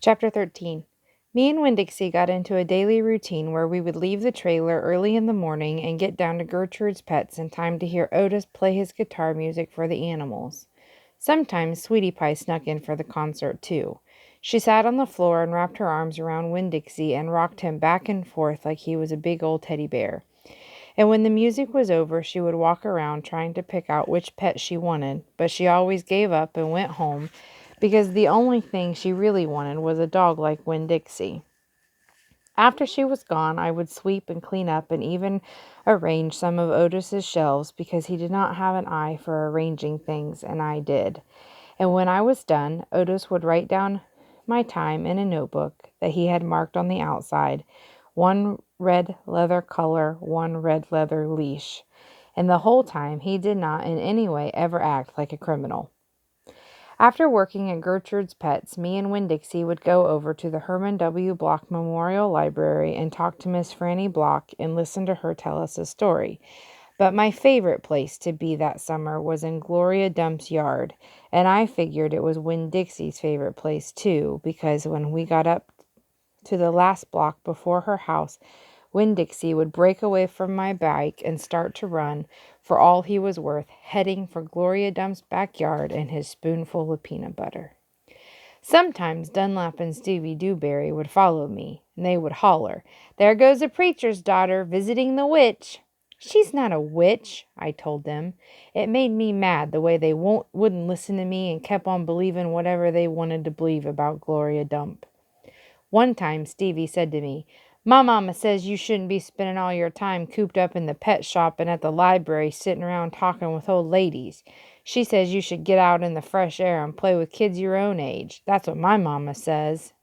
Chapter 13. Me and Winn-Dixie got into a daily routine where we would leave the trailer early in the morning and get down to Gertrude's Pets in time to hear Otis play his guitar music for the animals. Sometimes Sweetie Pie snuck in for the concert, too. She sat on the floor and wrapped her arms around Winn-Dixie and rocked him back and forth like he was a big old teddy bear. And when the music was over, she would walk around trying to pick out which pet she wanted, but she always gave up and went home because the only thing she really wanted was a dog like Winn-Dixie. After she was gone, I would sweep and clean up and even arrange some of Otis's shelves because he did not have an eye for arranging things, and I did. And when I was done, Otis would write down my time in a notebook that he had marked on the outside, one red leather collar, one red leather leash. And the whole time, he did not in any way ever act like a criminal. After working at Gertrude's Pets, me and Winn-Dixie would go over to the Herman W. Block Memorial Library and talk to Miss Franny Block and listen to her tell us a story. But my favorite place to be that summer was in Gloria Dump's yard, and I figured it was Winn-Dixie's favorite place too, because when we got up to the last block before her house, Winn-Dixie would break away from my bike and start to run for all he was worth, heading for Gloria Dump's backyard and his spoonful of peanut butter. Sometimes Dunlap and Stevie Dewberry would follow me, and they would holler, "There goes a preacher's daughter visiting the witch." "She's not a witch," I told them. It made me mad the way they wouldn't listen to me and kept on believing whatever they wanted to believe about Gloria Dump. One time Stevie said to me, "My mama says you shouldn't be spending all your time cooped up in the pet shop and at the library sitting around talking with old ladies. She says you should get out in the fresh air and play with kids your own age. That's what my mama says."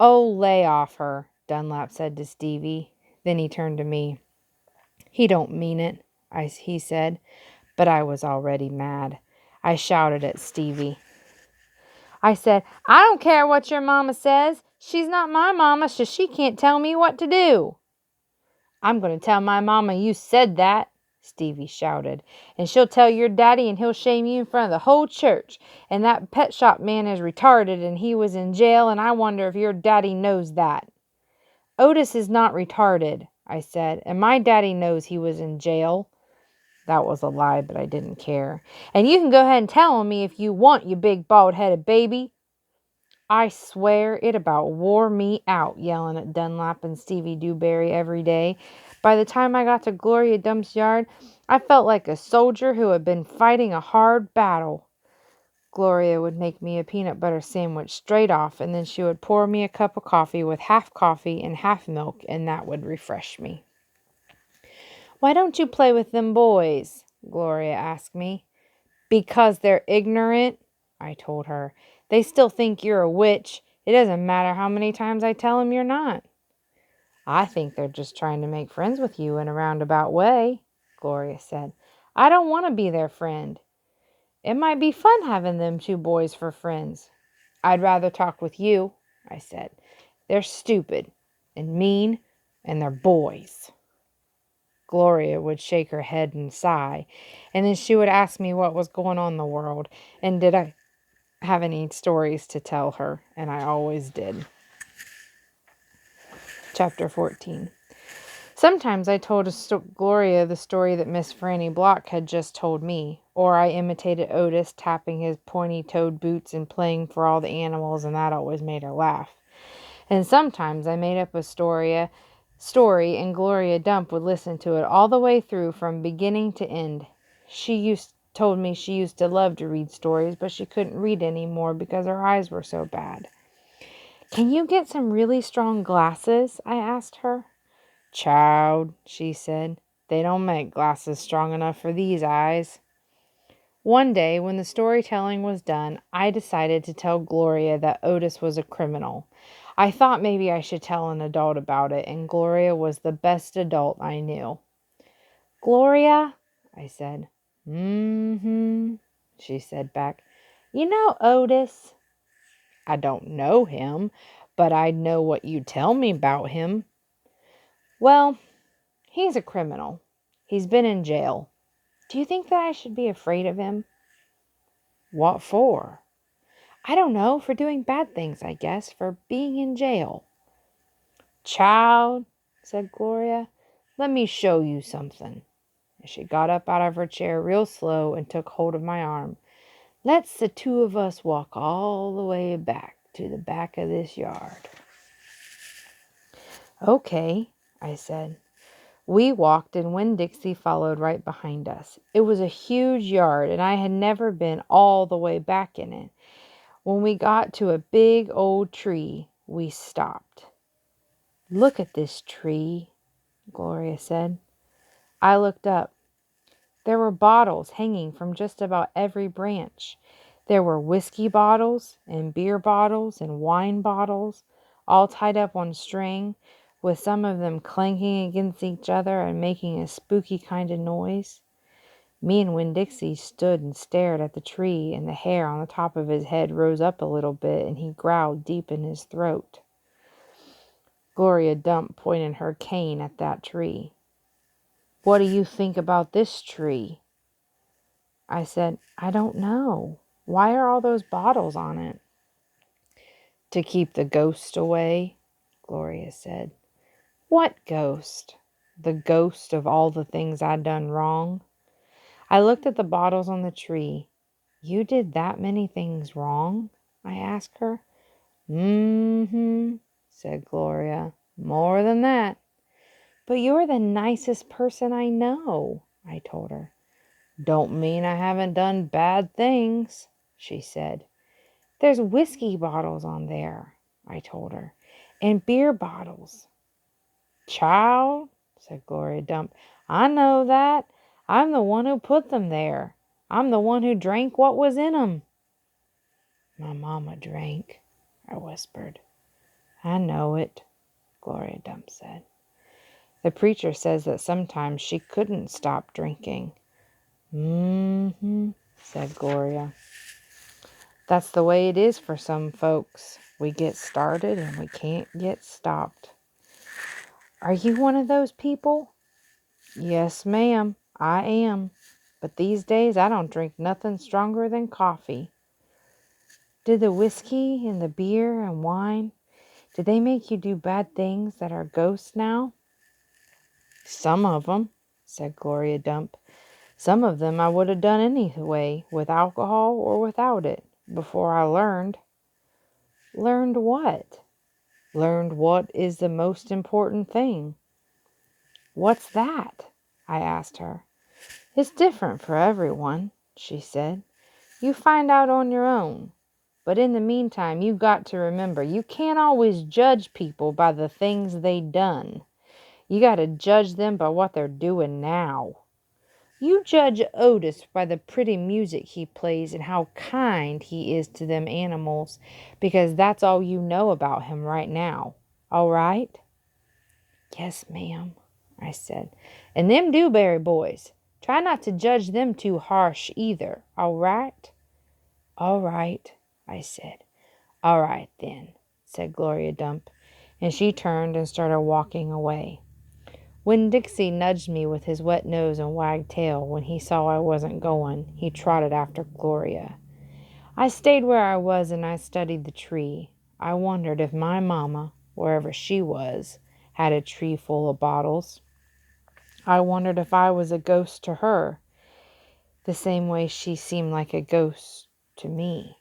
"Oh, lay off her," Dunlap said to Stevie. Then he turned to me. "He don't mean it," he said, but I was already mad. I shouted at Stevie. I said, "I don't care what your mama says. She's not my mama, so she can't tell me what to do." "I'm going to tell my mama you said that," Stevie shouted. "And she'll tell your daddy and he'll shame you in front of the whole church. And that pet shop man is retarded and he was in jail, and I wonder if your daddy knows that." "Otis is not retarded," I said, "and my daddy knows he was in jail." That was a lie, but I didn't care. "And you can go ahead and tell on me if you want, you big bald-headed baby." I swear it about wore me out yelling at Dunlap and Stevie Dewberry every day. By the time I got to Gloria Dump's yard, I felt like a soldier who had been fighting a hard battle. Gloria would make me a peanut butter sandwich straight off, and then she would pour me a cup of coffee with half coffee and half milk, and that would refresh me. "Why don't you play with them boys?" Gloria asked me. "Because they're ignorant," I told her. "They still think you're a witch. It doesn't matter how many times I tell them you're not." "I think they're just trying to make friends with you in a roundabout way," Gloria said. "I don't want to be their friend." "It might be fun having them two boys for friends." "I'd rather talk with you," I said. "They're stupid and mean, and they're boys." Gloria would shake her head and sigh, and then she would ask me what was going on in the world, and did I have any stories to tell her, and I always did. Chapter 14. Sometimes I told Gloria the story that Miss Franny Block had just told me, or I imitated Otis tapping his pointy-toed boots and playing for all the animals, and that always made her laugh. And sometimes I made up a story, and Gloria Dump would listen to it all the way through from beginning to end. Told me she used to love to read stories, but she couldn't read anymore because her eyes were so bad. "Can you get some really strong glasses?" I asked her. "Child," she said, "they don't make glasses strong enough for these eyes." One day, when the storytelling was done, I decided to tell Gloria that Otis was a criminal. I thought maybe I should tell an adult about it, and Gloria was the best adult I knew. "Gloria," I said. "Mm-hmm," she said back. "You know Otis?" "I don't know him, but I'd know what you tell me about him." "Well, he's a criminal. He's been in jail. Do you think that I should be afraid of him?" "What for?" I don't know, for doing bad things, I guess, for being in jail. Child, said Gloria, let me show you something. And she got up out of her chair real slow and took hold of my arm. Let's the two of us walk all the way back to the back of this yard. Okay, I said. We walked and Winn-Dixie followed right behind us. It was a huge yard and I had never been all the way back in it. When we got to a big old tree, we stopped. Look at this tree, Gloria said. I looked up. There were bottles hanging from just about every branch. There were whiskey bottles and beer bottles and wine bottles, all tied up on string, with some of them clanking against each other and making a spooky kind of noise. Me and Winn-Dixie stood and stared at the tree, and the hair on the top of his head rose up a little bit, and he growled deep in his throat. Gloria Dump pointed her cane at that tree. What do you think about this tree? I said, I don't know. Why are all those bottles on it? To keep the ghost away, Gloria said. What ghost? The ghost of all the things I'd done wrong. I looked at the bottles on the tree. You did that many things wrong? I asked her. Mm-hmm, said Gloria. More than that. But you're the nicest person I know, I told her. Don't mean I haven't done bad things, she said. There's whiskey bottles on there, I told her, and beer bottles. Child, said Gloria Dump, I know that. I'm the one who put them there. I'm the one who drank what was in 'em. My mama drank, I whispered. I know it, Gloria Dump said. The preacher says that sometimes she couldn't stop drinking. Mm-hmm, said Gloria. That's the way it is for some folks. We get started and we can't get stopped. Are you one of those people? Yes, ma'am, I am. But these days I don't drink nothing stronger than coffee. Did the whiskey and the beer and wine, did they make you do bad things that are ghosts now? Some of them, said Gloria Dump. Some of them I would have done anyway, with alcohol or without it, before I learned. Learned what? Learned what is the most important thing. What's that? I asked her. It's different for everyone, she said. You find out on your own. But in the meantime, you got to remember, you can't always judge people by the things they done. You got to judge them by what they're doing now. You judge Otis by the pretty music he plays and how kind he is to them animals, because that's all you know about him right now. All right? Yes, ma'am, I said. And them Dewberry boys. Try not to judge them too harsh either. All right? All right, I said. All right, then, said Gloria Dump, and she turned and started walking away. When Dixie nudged me with his wet nose and wagged tail when he saw I wasn't going, he trotted after Gloria. I stayed where I was and I studied the tree. I wondered if my mama, wherever she was, had a tree full of bottles. I wondered if I was a ghost to her, the same way she seemed like a ghost to me.